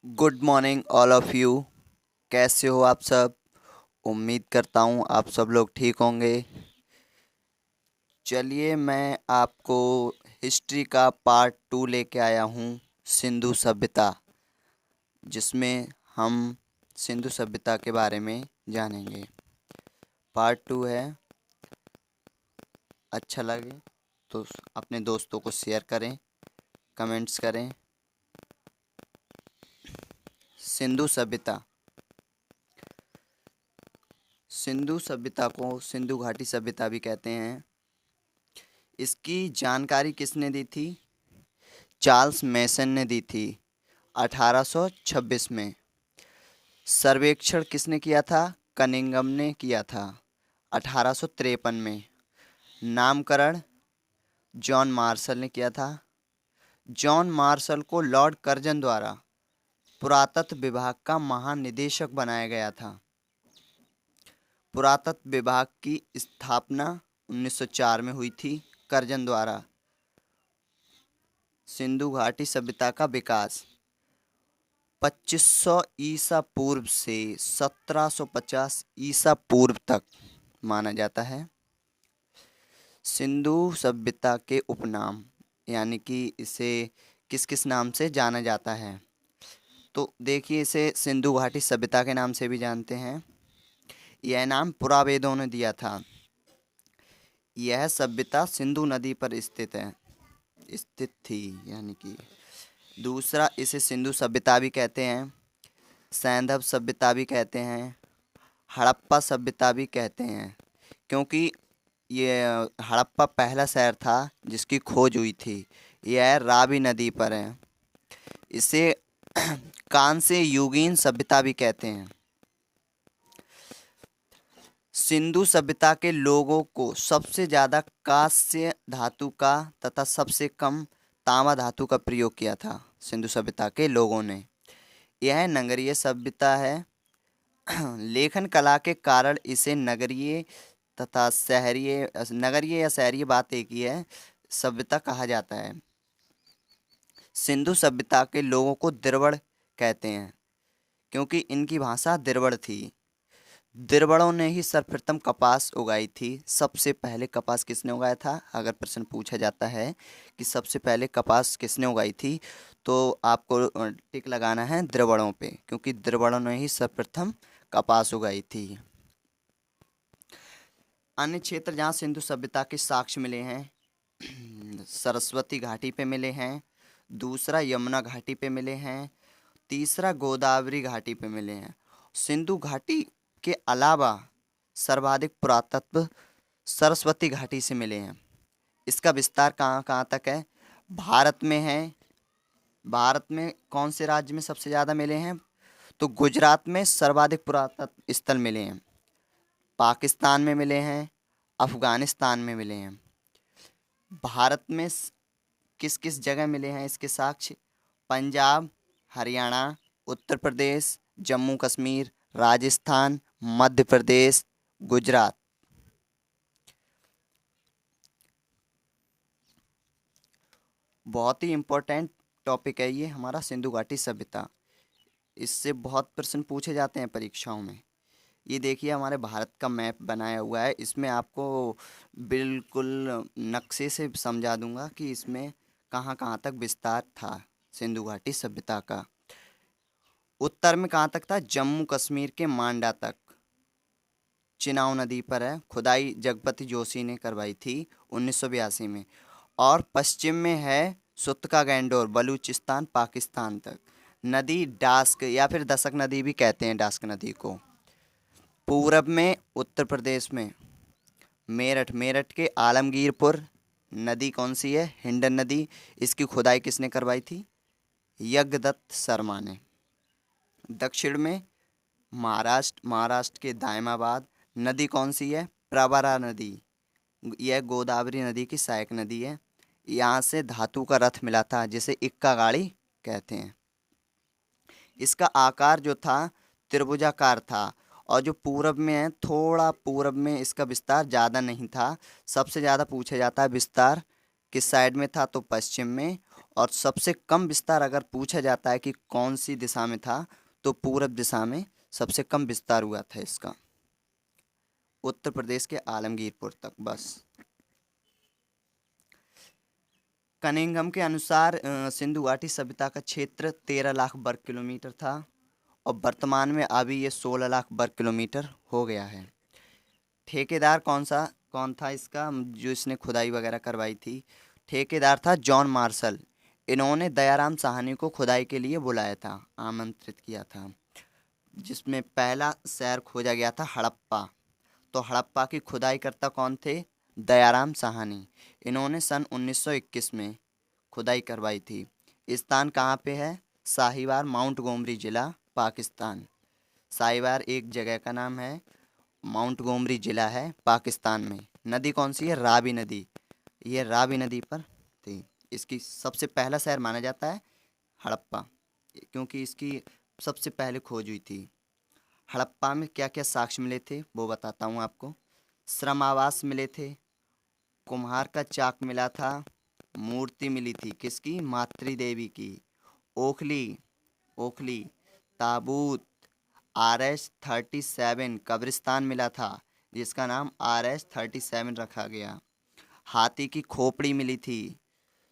Good morning all of you. कैसे हो आप सब? उम्मीद करता हूँ आप सब लोग ठीक होंगे। चलिए मैं आपको हिस्ट्री का पार्ट 2 लेके आया हूँ, सिंधु सभ्यता, जिसमें हम सिंधु सभ्यता के बारे में जानेंगे। पार्ट 2 है। अच्छा लगे तो अपने दोस्तों को शेयर करें, कमेंट्स करें। सिंधु सभ्यता, सिंधु सभ्यता को सिंधु घाटी सभ्यता भी कहते हैं। इसकी जानकारी किसने दी थी? चार्ल्स मेसन ने दी थी 1826 में। सर्वेक्षण किसने किया था? कनिंघम ने किया था 1853 में। नामकरण जॉन मार्शल ने किया था। जॉन मार्शल को लॉर्ड कर्जन द्वारा पुरातत्व विभाग का महानिदेशक बनाया गया था। पुरातत्व विभाग की स्थापना 1904 में हुई थी कर्जन द्वारा। सिंधु घाटी सभ्यता का विकास 2500 ईसा पूर्व से 1750 ईसा पूर्व तक माना जाता है। सिंधु सभ्यता के उपनाम, यानी कि इसे किस किस नाम से जाना जाता है? तो देखिए, इसे सिंधु घाटी सभ्यता के नाम से भी जानते हैं। यह नाम पुरावेदों ने दिया था। यह सभ्यता सिंधु नदी पर स्थित थी, यानी कि दूसरा, इसे सिंधु सभ्यता भी कहते हैं, सैंधव सभ्यता भी कहते हैं, हड़प्पा सभ्यता भी कहते हैं, क्योंकि ये हड़प्पा पहला शहर था जिसकी खोज हुई थी। यह रावी नदी पर है। इसे कांस्य युगीन सभ्यता भी कहते हैं। सिंधु सभ्यता के लोगों को सबसे ज़्यादा कांस्य धातु का तथा सबसे कम तांबा धातु का प्रयोग किया था सिंधु सभ्यता के लोगों ने। यह नगरीय सभ्यता है। लेखन कला के कारण इसे नगरीय तथा शहरीय, नगरीय या शहरीय बात एक ही है, सभ्यता कहा जाता है। सिंधु सभ्यता के लोगों को द्रविड़ कहते हैं क्योंकि इनकी भाषा द्रविड़ थी। द्रविड़ों ने ही सर्वप्रथम कपास उगाई थी। सबसे पहले कपास किसने उगाया था? अगर प्रश्न पूछा जाता है कि सबसे पहले कपास किसने उगाई थी, तो आपको टिक लगाना है द्रविड़ों पे, क्योंकि द्रविड़ों ने ही सर्वप्रथम कपास उगाई थी। अन्य क्षेत्र जहाँ सिंधु सभ्यता के साक्ष्य मिले हैं, सरस्वती घाटी पे मिले हैं, दूसरा यमुना घाटी पे मिले हैं, तीसरा गोदावरी घाटी पे मिले हैं। सिंधु घाटी के अलावा सर्वाधिक पुरातत्व सरस्वती घाटी से मिले हैं। इसका विस्तार कहाँ कहाँ तक है? भारत में है। भारत में कौन से राज्य में सबसे ज़्यादा मिले हैं? तो गुजरात में सर्वाधिक पुरातत्व स्थल मिले हैं, पाकिस्तान में मिले हैं, अफगानिस्तान में मिले हैं। भारत में किस किस जगह मिले हैं इसके साक्ष्य? पंजाब, हरियाणा, उत्तर प्रदेश, जम्मू कश्मीर, राजस्थान, मध्य प्रदेश, गुजरात। बहुत ही इम्पोर्टेंट टॉपिक है ये हमारा सिंधु घाटी सभ्यता। इससे बहुत प्रश्न पूछे जाते हैं परीक्षाओं में। ये देखिए, हमारे भारत का मैप बनाया हुआ है। इसमें आपको बिल्कुल नक्शे से समझा दूंगा कि इसमें कहाँ कहाँ तक विस्तार था सिंधु घाटी सभ्यता का। उत्तर में कहाँ तक था? जम्मू कश्मीर के मांडा तक। चिनाव नदी पर है। खुदाई जगपति जोशी ने करवाई थी 1982 में। और पश्चिम में है सुतका गैंडोर, बलूचिस्तान, पाकिस्तान तक। नदी डास्क या फिर दशक नदी भी कहते हैं डास्क नदी को। पूरब में उत्तर प्रदेश में मेरठ के आलमगीरपुर नदी कौन सी है? हिंडन नदी। इसकी खुदाई किसने करवाई थी? यज्ञदत्त शर्मा ने। दक्षिण में महाराष्ट्र के दायमाबाद नदी कौन सी है? प्रवरा नदी। यह गोदावरी नदी की सहायक नदी है। यहाँ से धातु का रथ मिला था जिसे इक्का गाड़ी कहते हैं। इसका आकार जो था त्रिभुजाकार था, और जो पूरब में है, थोड़ा पूरब में इसका विस्तार ज़्यादा नहीं था। सबसे ज़्यादा पूछा जाता है विस्तार किस साइड में था, तो पश्चिम में, और सबसे कम विस्तार अगर पूछा जाता है कि कौन सी दिशा में था, तो पूरब दिशा में सबसे कम विस्तार हुआ था इसका, उत्तर प्रदेश के आलमगीरपुर तक बस। कनिंघम के अनुसार सिंधु घाटी सभ्यता का क्षेत्र 13 लाख वर्ग किलोमीटर था, और वर्तमान में अभी ये 16 लाख वर्ग किलोमीटर हो गया है। ठेकेदार कौन था इसका, जो इसने खुदाई वगैरह करवाई थी? ठेकेदार था जॉन मार्शल। इन्होंने दयाराम साहनी को खुदाई के लिए बुलाया था, आमंत्रित किया था, जिसमें पहला शहर खोजा गया था हड़प्पा। तो हड़प्पा की खुदाई करता कौन थे? दयाराम साहनी। इन्होंने सन 1921 में खुदाई करवाई थी। स्थान कहाँ पे है? साहिवाल, माउंट गोमरी जिला, पाकिस्तान। साहिवाल एक जगह का नाम है, माउंट गोमरी जिला है पाकिस्तान में। नदी कौन सी है? रावी नदी। ये रावी नदी पर थी। इसकी सबसे पहला शहर माना जाता है हड़प्पा, क्योंकि इसकी सबसे पहले खोज हुई थी। हड़प्पा में क्या क्या साक्ष्य मिले थे वो बताता हूँ आपको। श्रम आवास मिले थे, कुम्हार का चाक मिला था, मूर्ति मिली थी किसकी? मातृ देवी की। ओखली, ओखली, ताबूत, RH-37 कब्रिस्तान मिला था, जिसका नाम RH-37 रखा गया। हाथी की खोपड़ी मिली थी।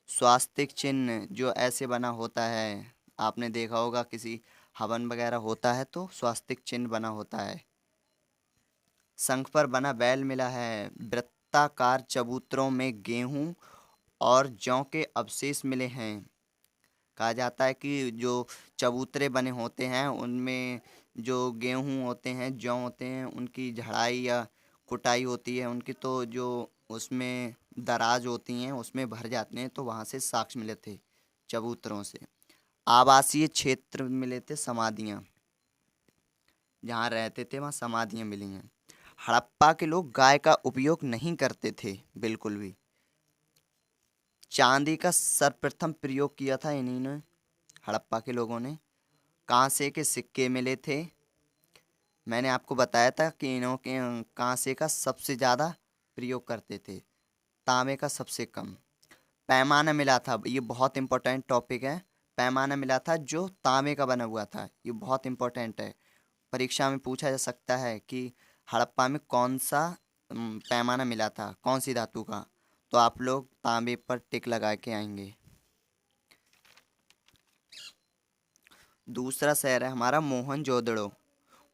स्वास्तिक चिन्ह जो ऐसे बना होता है, आपने देखा होगा किसी हवन वगैरह होता है तो स्वास्तिक चिन्ह बना होता है। शंख पर बना बैल मिला है। वृत्ताकार चबूतरों में गेहूं और जौ के अवशेष मिले हैं। कहा जाता है कि जो चबूतरे बने होते हैं उनमें जो गेहूं होते हैं, जौ होते हैं, उनकी झड़ाई या कुटाई होती है उनकी, तो जो उसमें दराज होती हैं उसमें भर जाते हैं, तो वहाँ से साक्ष्य मिले थे चबूतरों से। आवासीय क्षेत्र मिले थे, समाधियाँ जहाँ रहते थे वहाँ समाधियाँ मिली हैं। हड़प्पा के लोग गाय का उपयोग नहीं करते थे बिल्कुल भी। चांदी का सर्वप्रथम प्रयोग किया था इन्हीं ने, हड़प्पा के लोगों ने। कांसे के सिक्के मिले थे। मैंने आपको बताया था कि इन्हों के कांसे का सबसे ज़्यादा प्रयोग करते थे, तांबे का सबसे कम। पैमाना मिला था, ये बहुत इंपॉर्टेंट टॉपिक है। पैमाना मिला था जो तांबे का बना हुआ था, ये बहुत इंपॉर्टेंट है। परीक्षा में पूछा जा सकता है कि हड़प्पा में कौन सा पैमाना मिला था, कौन सी धातु का, तो आप लोग तांबे पर टिक लगा के आएंगे। दूसरा शहर है हमारा मोहनजोदड़ो।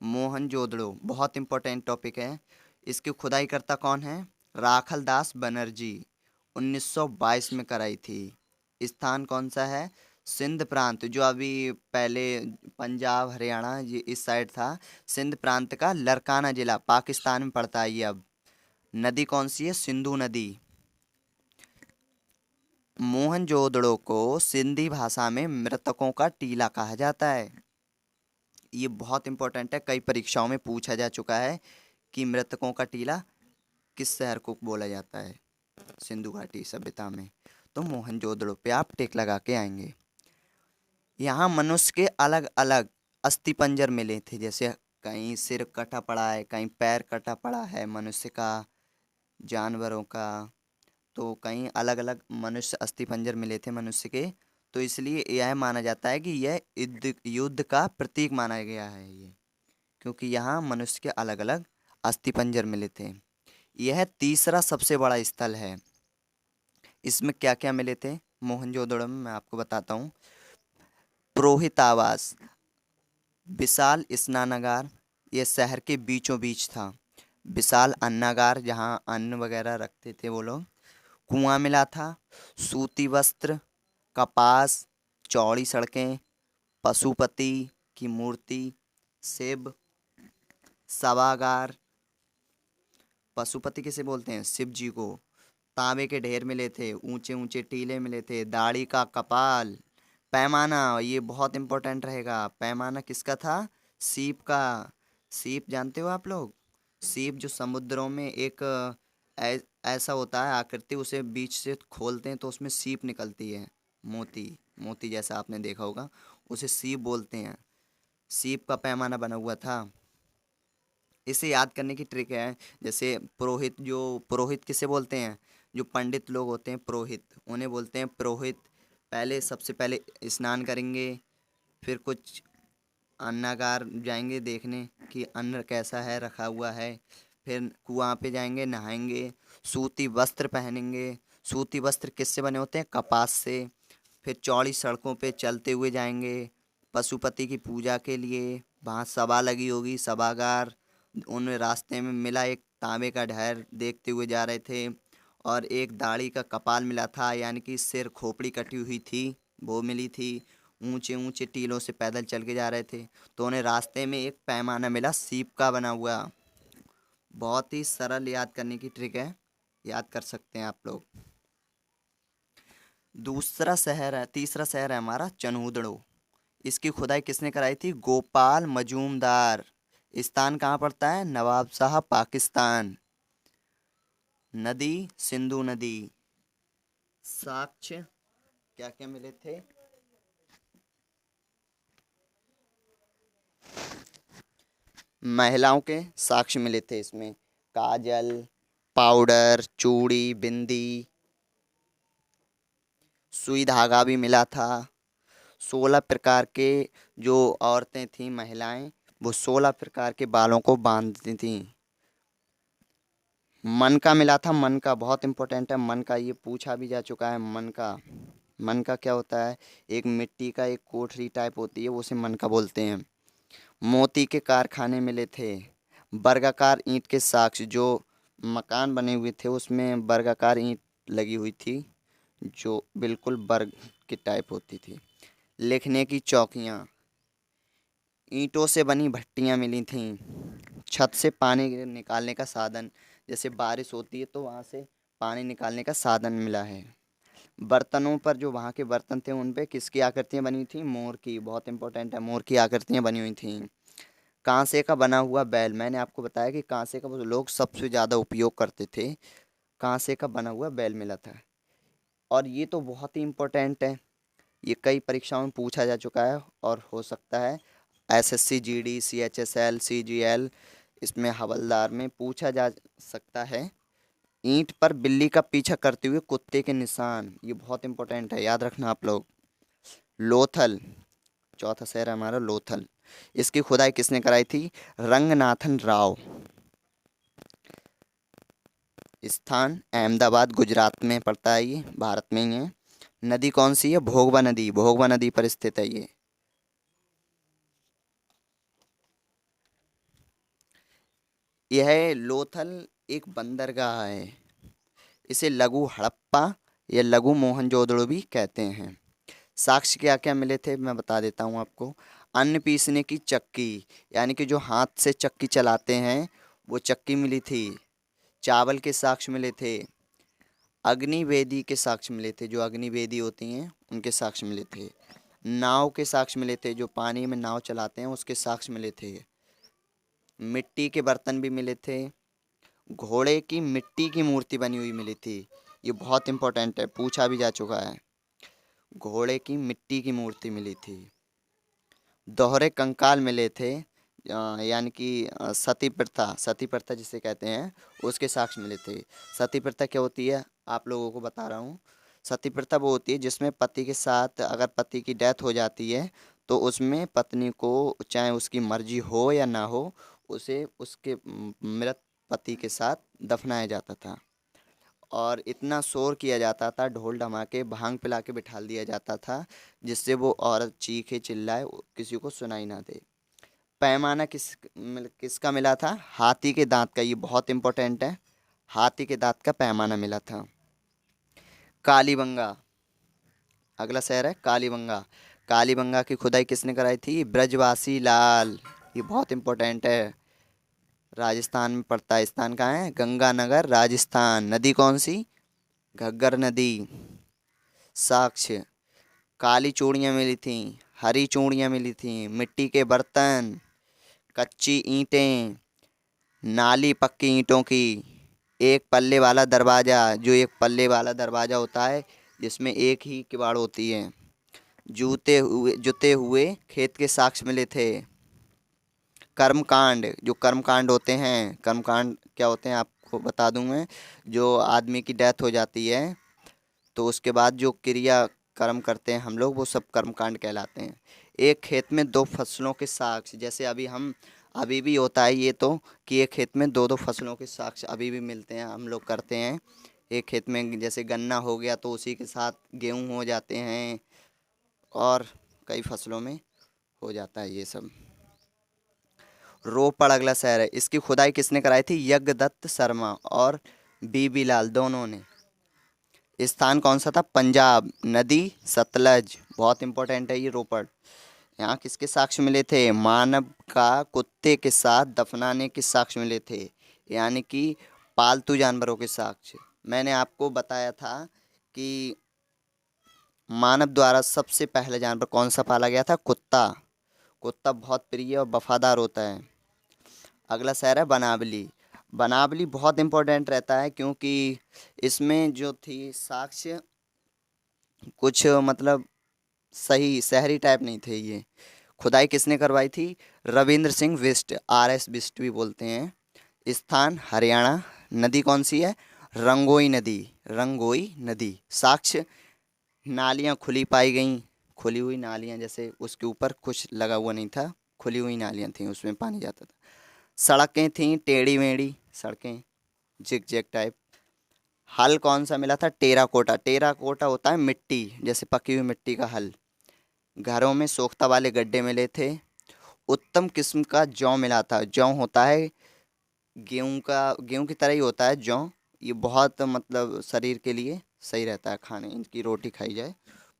मोहनजोदड़ो बहुत इंपॉर्टेंट टॉपिक है। इसकी खुदाई करता कौन है? राखल दास बनर्जी। 1922 में कराई थी। स्थान कौन सा है? सिंध प्रांत, जो अभी पहले पंजाब हरियाणा ये इस साइड था। सिंध प्रांत का लरकाना जिला पाकिस्तान में पड़ता है ये अब। नदी कौन सी है? सिंधु नदी। मोहनजोदड़ो को सिंधी भाषा में मृतकों का टीला कहा जाता है। ये बहुत इंपॉर्टेंट है, कई परीक्षाओं में पूछा जा चुका है कि मृतकों का टीला किस शहर को बोला जाता है सिंधु घाटी सभ्यता में। तो मोहनजोदड़ो पे आप टिक लगा के आएंगे। यहाँ मनुष्य के अलग अलग अस्थिपंजर मिले थे, जैसे कहीं सिर कटा पड़ा है, कहीं पैर कटा पड़ा है मनुष्य का, जानवरों का, तो कहीं अलग अलग मनुष्य अस्थिपंजर मिले थे मनुष्य के। तो इसलिए यह माना जाता है कि यह युद्ध का प्रतीक माना गया है ये, क्योंकि यहाँ मनुष्य के अलग अलग अस्थिपंजर मिले थे। यह तीसरा सबसे बड़ा स्थल है। इसमें क्या क्या मिले थे मोहनजोदड़ो में, मैं आपको बताता हूँ। पुरोहित आवास, विशाल स्नानागार, यह शहर के बीचों बीच था। विशाल अन्नागार, जहाँ अन्न वगैरह रखते थे वो लोग। कुआं मिला था। सूती वस्त्र, कपास, चौड़ी सड़कें, पशुपति की मूर्ति, शिव, सभागार। पशुपति किसे बोलते हैं? शिव जी को। तांबे के ढेर मिले थे, ऊंचे ऊंचे टीले मिले थे, दाढ़ी का कपाल। पैमाना, ये बहुत इंपॉर्टेंट रहेगा। पैमाना किसका था? सीप का। सीप जानते हो आप लोग? सीप जो समुद्रों में एक ऐसा होता है आकृति, उसे बीच से खोलते हैं तो उसमें सीप निकलती है, मोती, मोती जैसा आपने देखा होगा, उसे सीप बोलते हैं। सीप का पैमाना बना हुआ था। इसे याद करने की ट्रिक है, जैसे पुरोहित, जो पुरोहित किसे बोलते हैं? जो पंडित लोग होते हैं पुरोहित, उन्हें बोलते हैं पुरोहित। पहले सबसे पहले स्नान करेंगे, फिर कुछ अन्नागार जाएंगे देखने कि अन्न कैसा है रखा हुआ है। फिर कुआं पे जाएंगे, नहाएंगे, सूती वस्त्र पहनेंगे। सूती वस्त्र किससे बने होते हैं? कपास से। फिर चौड़ी सड़कों पे चलते हुए जाएंगे पशुपति की पूजा के लिए। वहाँ सभा लगी होगी, सभागार। उन रास्ते में मिला एक तांबे का ढेर, देखते हुए जा रहे थे। और एक दाढ़ी का कपाल मिला था, यानी कि सिर खोपड़ी कटी हुई थी, वो मिली थी। ऊंचे ऊंचे टीलों से पैदल चल के जा रहे थे, तो उन्हें रास्ते में एक पैमाना मिला सीप का बना हुआ। बहुत ही सरल याद करने की ट्रिक है, याद कर सकते हैं आप लोग। तीसरा शहर है हमारा चनूदड़ो। इसकी खुदाई किसने कराई थी? गोपाल मजूमदार। स्थान कहाँ पड़ता है? नवाबशाह पाकिस्तान। नदी सिंधु नदी। साक्ष्य क्या क्या मिले थे? महिलाओं के साक्ष्य मिले थे इसमें। काजल, पाउडर, चूड़ी, बिंदी, सुई धागा भी मिला था। 16 प्रकार के जो औरतें थीं, महिलाएं, वो 16 प्रकार के बालों को बांधती थीं। मन का मिला था। मन का बहुत इंपॉर्टेंट है। मन का ये पूछा भी जा चुका है। मन का क्या होता है? एक मिट्टी का एक कोठरी टाइप होती है, वो उसे मन का बोलते हैं। मोती के कारखाने मिले थे। वर्गाकार ईंट के साक्ष्य, जो मकान बने हुए थे उसमें वर्गाकार ईंट लगी हुई थी, जो बिल्कुल वर्ग की टाइप होती थी। लिखने की चौकियाँ, ईंटों से बनी भट्टियाँ मिली थीं। छत से पानी निकालने का साधन, जैसे बारिश होती है तो वहाँ से पानी निकालने का साधन मिला है। बर्तनों पर, जो वहाँ के बर्तन थे उन पे किसकी आकृतियाँ बनी थी? मोर की। बहुत इंपॉर्टेंट है, मोर की आकृतियाँ बनी हुई थीं। कांसे का बना हुआ बैल, मैंने आपको बताया कि कांसे का वो लोग सबसे ज़्यादा उपयोग करते थे। कांसे का बना हुआ बैल मिला था। और ये तो बहुत ही इम्पोर्टेंट है, ये कई परीक्षाओं में पूछा जा चुका है और हो सकता है एसएससी, जीडी, सीएचएसएल, सीजीएल, इसमें हवलदार में पूछा जा सकता है। ईंट पर बिल्ली का पीछा करते हुए कुत्ते के निशान, ये बहुत इंपॉर्टेंट है, याद रखना आप लोग। लोथल, चौथा शहर है हमारा लोथल। इसकी खुदाई किसने कराई थी? रंगनाथन राव। स्थान अहमदाबाद, गुजरात में पड़ता है, ये भारत में ही है। नदी कौन सी है? भोगवा नदी। भोगवा नदी पर स्थित है ये। यह लोथल एक बंदरगाह है। इसे लघु हड़प्पा या लघु मोहनजोदड़ो भी कहते हैं। साक्ष्य क्या क्या मिले थे मैं बता देता हूँ आपको। अन्न पीसने की चक्की, यानी कि जो हाथ से चक्की चलाते हैं, वो चक्की मिली थी। चावल के साक्ष्य मिले थे। अग्निवेदी के साक्ष्य मिले थे, जो अग्निवेदी होती हैं उनके साक्ष्य मिले थे। नाव के साक्ष्य मिले थे, जो पानी में नाव चलाते हैं उसके साक्ष्य मिले थे। मिट्टी के बर्तन भी मिले थे। घोड़े की मिट्टी की मूर्ति बनी हुई मिली थी। ये बहुत इंपॉर्टेंट है, पूछा भी जा चुका है। घोड़े की मिट्टी की मूर्ति मिली थी। दोहरे कंकाल मिले थे, यानी कि सती प्रथा जिसे कहते हैं, उसके साक्ष्य मिले थे। सती प्रथा क्या होती है आप लोगों को बता रहा हूँ। सती प्रथा वो होती है जिसमें पति के साथ, अगर पति की डेथ हो जाती है तो उसमें पत्नी को, चाहे उसकी मर्जी हो या ना हो, उसे उसके मृत पति के साथ दफनाया जाता था। और इतना शोर किया जाता था, ढोल धमाके, भांग पिला के बिठा दिया जाता था, जिससे वो औरत चीखे चिल्लाए, किसी को सुनाई ना दे। पैमाना किसका मिला था? हाथी के दांत का। ये बहुत इंपॉर्टेंट है, हाथी के दांत का पैमाना मिला था। कालीबंगा, अगला शहर है कालीबंगा। कालीबंगा की खुदाई किसने कराई थी? ब्रजवासी लाल। ये बहुत इंपॉर्टेंट है, राजस्थान में पड़ता है। स्थान कहाँ है? गंगानगर, राजस्थान। नदी कौन सी? घग्गर नदी। साक्ष्य, काली चूड़ियाँ मिली थीं, हरी चूड़ियाँ मिली थीं, मिट्टी के बर्तन, कच्ची ईंटें, नाली पक्की ईंटों की, एक पल्ले वाला दरवाज़ा, जो एक पल्ले वाला दरवाज़ा होता है जिसमें एक ही किवाड़ होती है। जुते हुए खेत के साक्ष्य मिले थे। कर्मकांड, जो कर्मकांड होते हैं, कर्मकांड क्या होते हैं आपको बता दूं मैं। जो आदमी की डेथ हो जाती है तो उसके बाद जो क्रिया कर्म करते हैं हम लोग, वो सब कर्मकांड कहलाते हैं। एक खेत में दो फसलों के साक्ष्य, जैसे अभी भी होता है ये तो, कि एक खेत में दो दो फसलों के साक्ष्य अभी भी मिलते हैं, हम लोग करते हैं। एक खेत में जैसे गन्ना हो गया तो उसी के साथ गेहूं हो जाते हैं, और कई फसलों में हो जाता है ये सब। रोपड़ अगला शहर है, इसकी खुदाई किसने कराई थी? यज्ञदत्त शर्मा और बीबी लाल दोनों ने। स्थान कौन सा था? पंजाब। नदी सतलज, बहुत इंपॉर्टेंट है ये रोपड़। यहाँ किसके साक्ष्य मिले थे? मानव का कुत्ते के साथ दफनाने के साक्ष्य मिले थे, यानी कि पालतू जानवरों के साक्ष्य। मैंने आपको बताया था कि मानव द्वारा सबसे पहले जानवर कौन सा पाला गया था? कुत्ता। कुत्ता बहुत प्रिय और वफादार होता है। अगला शहर है बनावली। बनावली बहुत इंपॉर्टेंट रहता है, क्योंकि इसमें जो थी साक्ष्य कुछ मतलब सही शहरी टाइप नहीं थे ये। खुदाई किसने करवाई थी? रविंद्र सिंह बिष्ट, RS बिष्ट भी बोलते हैं। स्थान हरियाणा। नदी कौन सी है? रंगोई नदी। रंगोई नदी। साक्ष्य नालियाँ खुली पाई गईं, खुली हुई नालियाँ, जैसे उसके ऊपर कुछ लगा हुआ नहीं था, खुली हुई नालियाँ थीं, उसमें पानी जाता था। सड़कें थीं टेढ़ी मेढ़ी सड़कें, जिग जैग टाइप। हल कौन सा मिला था? टेराकोटा। टेराकोटा होता है मिट्टी, जैसे पकी हुई मिट्टी का हल। घरों में सोख्ता वाले गड्ढे मिले थे। उत्तम किस्म का जौ मिला था। जौ होता है गेहूं की तरह ही होता है जौ। ये बहुत मतलब शरीर के लिए सही रहता है, खाने इनकी रोटी खाई जाए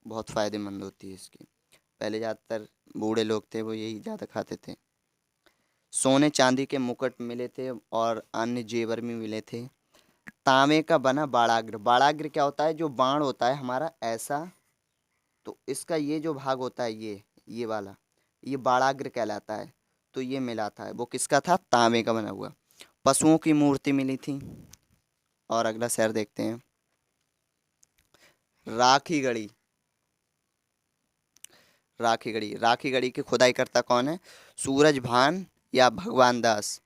बहुत फ़ायदेमंद होती है इसकी। पहले ज़्यादातर बूढ़े लोग थे वो यही ज़्यादा खाते थे। सोने चांदी के मुकुट मिले थे और अन्य जेवर भी मिले थे। तांबे का बना बाड़ाग्र। बाड़ाग्र क्या होता है? जो बाण होता है हमारा ऐसा, तो इसका ये जो भाग होता है ये वाला, ये बाड़ाग्र कहलाता है। तो ये मिला था, वो किसका था? तांबे का बना हुआ। पशुओं की मूर्ति मिली थी। और अगला शहर देखते हैं, राखीगढ़ी। राखीगढ़ी। राखीगढ़ी की खुदाई करता कौन है? सूरज भान या भगवान दास।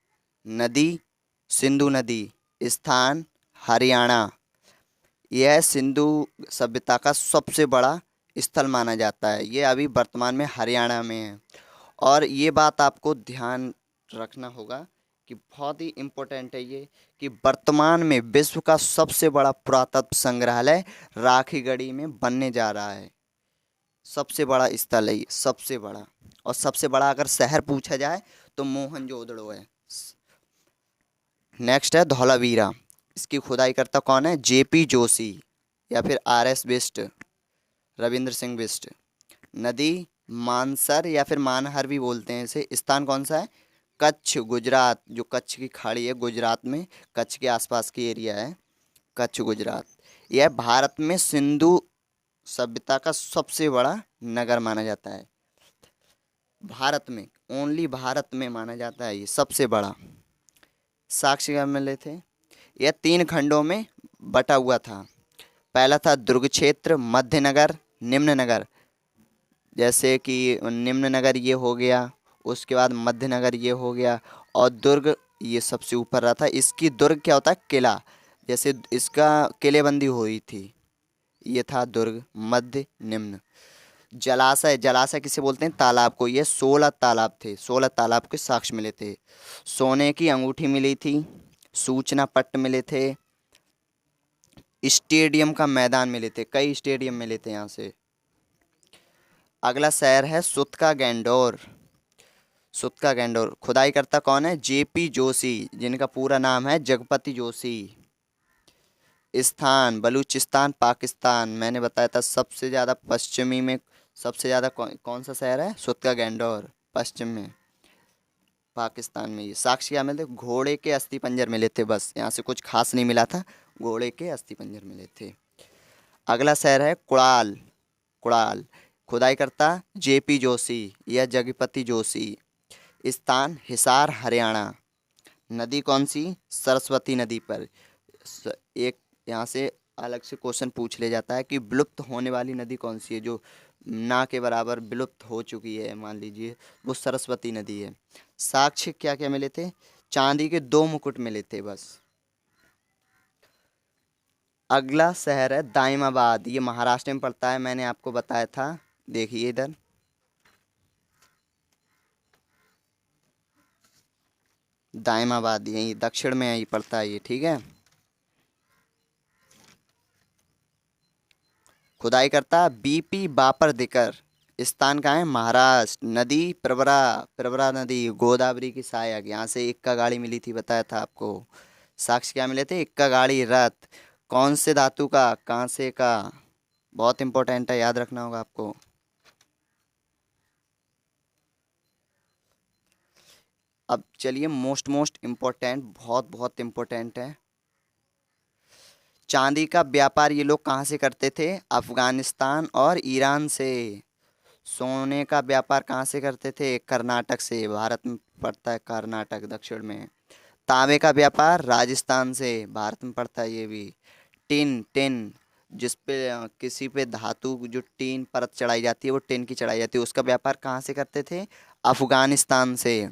नदी सिंधु नदी। स्थान हरियाणा। यह सिंधु सभ्यता का सबसे बड़ा स्थल माना जाता है। ये अभी वर्तमान में हरियाणा में है। और ये बात आपको ध्यान रखना होगा कि बहुत ही इम्पोर्टेंट है ये, कि वर्तमान में विश्व का सबसे बड़ा पुरातत्व संग्रहालय राखीगढ़ी में बनने जा रहा है। सबसे बड़ा स्थल है ये, सबसे बड़ा। और सबसे बड़ा अगर शहर पूछा जाए तो मोहनजोदड़ो है। नेक्स्ट है धौलावीरा। इसकी खुदाई करता कौन है? JP जोशी या फिर RS बिष्ट, रविंद्र सिंह बिष्ट। नदी मानसर या फिर मानहर भी बोलते हैं इसे। स्थान कौन सा है? कच्छ गुजरात। जो कच्छ की खाड़ी है गुजरात में, कच्छ के आसपास की एरिया है कच्छ गुजरात। यह भारत में सिंधु सभ्यता का सबसे बड़ा नगर माना जाता है। भारत में, ओनली भारत में माना जाता है ये सबसे बड़ा। साक्ष्य कब मिले थे? यह 3 खंडों में बटा हुआ था। पहला था दुर्ग क्षेत्र, मध्य नगर, निम्न नगर। जैसे कि निम्न नगर ये हो गया, उसके बाद मध्य नगर ये हो गया, और दुर्ग ये सबसे ऊपर रहा था। इसकी दुर्ग क्या होता है? किला। जैसे इसका किलेबंदी हुई थी, ये था दुर्ग। मध्य निम्न। जलाशय। जलाशय किसे बोलते हैं? तालाब को। ये 16 तालाब थे, 16 तालाब के साक्ष्य मिले थे। सोने की अंगूठी मिली थी। सूचना पट्ट मिले थे। स्टेडियम का मैदान मिले थे, कई स्टेडियम मिले थे यहाँ से। अगला शहर है सुतका गैंडोर। सुतका गैंडोर। खुदाई करता कौन है? JP जोशी, जिनका पूरा नाम है जगपति जोशी। स्थान बलूचिस्तान पाकिस्तान। मैंने बताया था सबसे ज़्यादा पश्चिमी में, सबसे ज़्यादा कौन सा शहर है? सुतका गैंडोर, पश्चिम में पाकिस्तान में। ये साक्ष्य क्या मिले थे? घोड़े के अस्थि पंजर मिले थे, बस यहाँ से कुछ खास नहीं मिला था, घोड़े के अस्थि पंजर मिले थे। अगला शहर है कुड़ाल। कुड़ाल। खुदाई करता JP जोशी या जगपति जोशी। स्थान हिसार हरियाणा। नदी कौन सी? सरस्वती नदी पर। एक यहाँ से अलग से क्वेश्चन पूछ ले जाता है कि विलुप्त होने वाली नदी कौन सी है, जो ना के बराबर विलुप्त हो चुकी है, मान लीजिए, वो सरस्वती नदी है। साक्ष्य क्या क्या मिले थे? चांदी के 2 मुकुट मिले थे बस। अगला शहर है दाइमाबाद, ये महाराष्ट्र में पड़ता है, मैंने आपको बताया था। देखिए इधर, दाइमाबाद यही दक्षिण में यही पड़ता है ये, ठीक है। खुदाई करता बीपी बापर स्थान कहाँ है? महाराष्ट्र। नदी प्रवरा, प्रवरा नदी गोदावरी की सहायक, यहाँ से इक्का गाड़ी मिली थी, बताया था आपको। साक्ष्य क्या मिले थे? इक्का गाड़ी, रथ। कौन से धातु का? कांसे का। बहुत इंपॉर्टेंट है, याद रखना होगा आपको। अब चलिए मोस्ट मोस्ट इम्पोर्टेंट, बहुत बहुत इम्पोर्टेंट है। चांदी का व्यापार ये लोग कहाँ से करते थे? अफगानिस्तान और ईरान से। सोने का व्यापार कहाँ से करते थे? कर्नाटक से, भारत में पड़ता है कर्नाटक, दक्षिण में। तांबे का व्यापार राजस्थान से, भारत में पड़ता है ये भी। टिन, टिन जिस पे किसी पे धातु जो टीन परत चढ़ाई जाती है, वो टिन की चढ़ाई जाती है, उसका व्यापार कहाँ से करते थे? अफगानिस्तान से।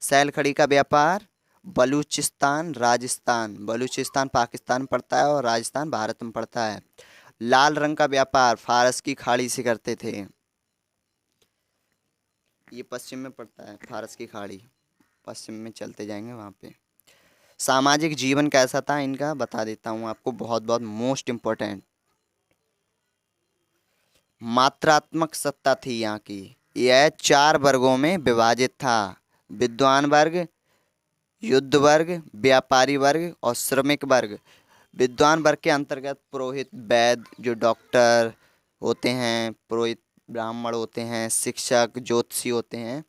सैल खड़ी का व्यापार बलूचिस्तान, राजस्थान। बलूचिस्तान पाकिस्तान में पड़ता है और राजस्थान भारत में पड़ता है। लाल रंग का व्यापार फारस की खाड़ी से करते थे, ये पश्चिम में पड़ता है, फारस की खाड़ी। पश्चिम में चलते जाएंगे वहाँ पे। सामाजिक जीवन कैसा था इनका, बता देता हूँ आपको, बहुत बहुत मोस्ट इम्पोर्टेंट। मात्रात्मक सत्ता थी यहाँ की। यह 4 वर्गों में विभाजित था: विद्वान वर्ग, युद्ध वर्ग, व्यापारी वर्ग और श्रमिक वर्ग। विद्वान वर्ग के अंतर्गत पुरोहित, वैद्य जो डॉक्टर होते हैं, पुरोहित ब्राह्मण होते हैं, शिक्षक ज्योतिषी होते हैं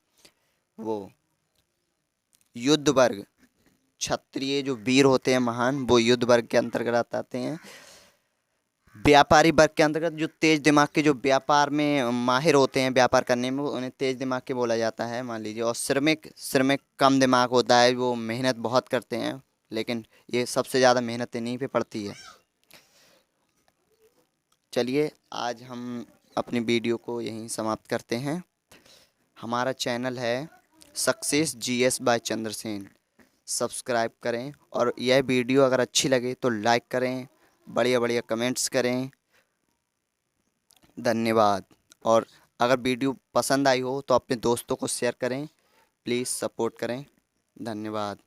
वो। युद्ध वर्ग, क्षत्रिय जो वीर होते हैं महान, वो युद्ध वर्ग के अंतर्गत आते हैं। व्यापारी वर्ग के अंतर्गत जो तेज दिमाग के, जो व्यापार में माहिर होते हैं, व्यापार करने में, उन्हें तेज दिमाग के बोला जाता है, मान लीजिए। और श्रमिक, श्रमिक कम दिमाग होता है, वो मेहनत बहुत करते हैं, लेकिन ये सबसे ज़्यादा मेहनत इन्हीं पे पड़ती है। चलिए आज हम अपनी वीडियो को यहीं समाप्त करते हैं। हमारा चैनल है success GS bye Chandrasen, subscribe करें, और यह वीडियो अगर अच्छी लगे तो लाइक करें, बढ़िया बढ़िया कमेंट्स करें। धन्यवाद। और अगर वीडियो पसंद आई हो तो अपने दोस्तों को शेयर करें, प्लीज़ सपोर्ट करें। धन्यवाद।